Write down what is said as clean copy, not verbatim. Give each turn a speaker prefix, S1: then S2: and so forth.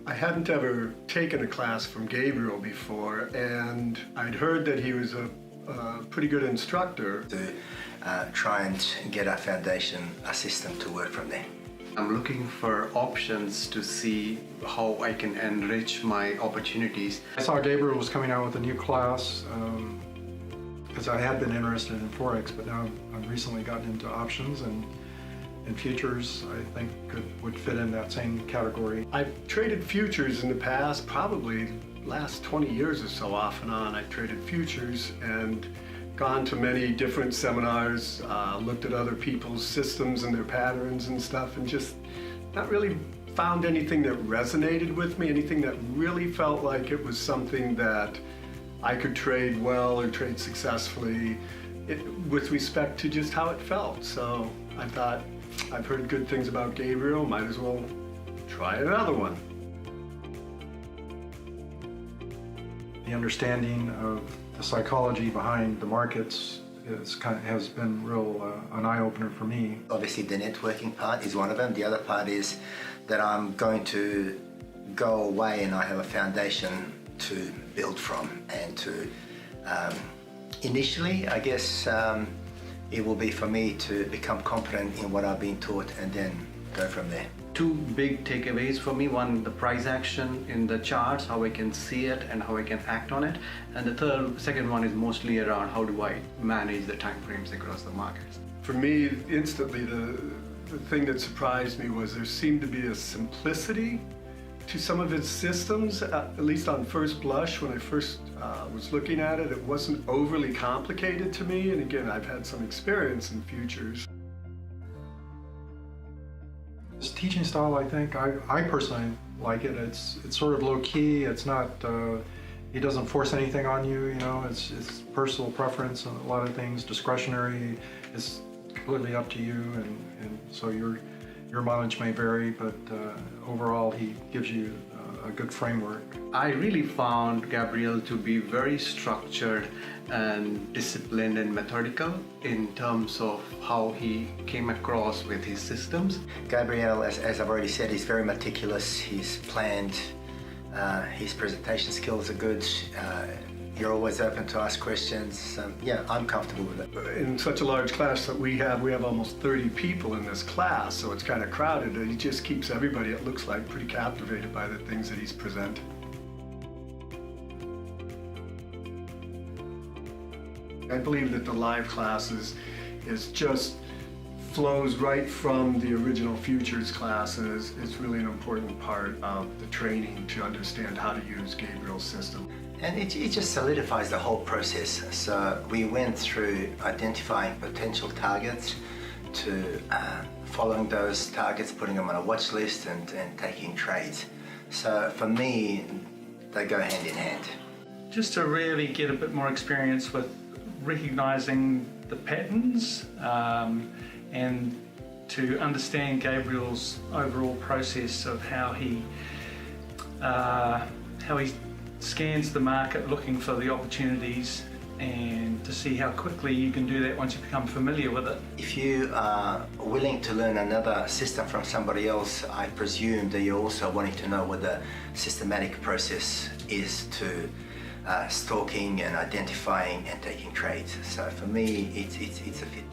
S1: I hadn't ever taken a class from Gabriel before, and I'd heard that he was a pretty good instructor.
S2: To try and get a foundation, a system to work from there.
S3: I'm looking for options to see how I can enrich my opportunities.
S4: I saw Gabriel was coming out with a new class because I had been interested in Forex, but now I've recently gotten into options and futures. I think would fit in that same category.
S1: I've traded futures in the past, probably last 20 years or so, off and on. I've traded futures and gone to many different seminars, looked at other people's systems and their patterns and stuff, and just not really found anything that resonated with me, anything that really felt like it was something that I could trade well or trade successfully with respect to just how it felt. So I thought, I've heard good things about Gabriel, might as well try another one.
S4: The understanding of the psychology behind the markets has been an eye-opener for me.
S2: Obviously the networking part is one of them. The other part is that I'm going to go away and I have a foundation to build from, and to initially I guess it will be for me to become confident in what I've been taught and then go from there.
S3: Two big takeaways for me: one, the price action in the charts, how I can see it and how I can act on it, and the second one is mostly around how do I manage the time frames across the markets.
S1: For me, instantly, the thing that surprised me was there seemed to be a simplicity to some of its systems, at least on first blush. When I first was looking at it, it wasn't overly complicated to me, and again, I've had some experience in futures.
S4: His teaching style, I think, I personally like it. It's sort of low-key. It's not, he doesn't force anything on you, you know. It's personal preference and a lot of things. Discretionary is completely up to you, and so your mileage may vary, but overall he gives you a good framework.
S3: I really found Gabriel to be very structured and disciplined and methodical in terms of how he came across with his systems.
S2: Gabriel, as I've already said, is very meticulous. He's planned. His presentation skills are good. You're always open to ask questions. Yeah, I'm comfortable with it.
S1: In such a large class that we have almost 30 people in this class, so it's kind of crowded, and he just keeps everybody, it looks like, pretty captivated by the things that he's presenting. I believe that the live classes just flows right from the original futures classes. It's really an important part of the training to understand how to use Gabriel's system.
S2: And it just solidifies the whole process. So we went through identifying potential targets to following those targets, putting them on a watch list and taking trades. So for me, they go hand in hand.
S5: Just to really get a bit more experience with recognizing the patterns and to understand Gabriel's overall process of how he scans the market looking for the opportunities, and to see how quickly you can do that once you become familiar with it.
S2: If you are willing to learn another system from somebody else, I presume that you're also wanting to know what the systematic process is to stalking and identifying and taking trades. So for me, it's a fit.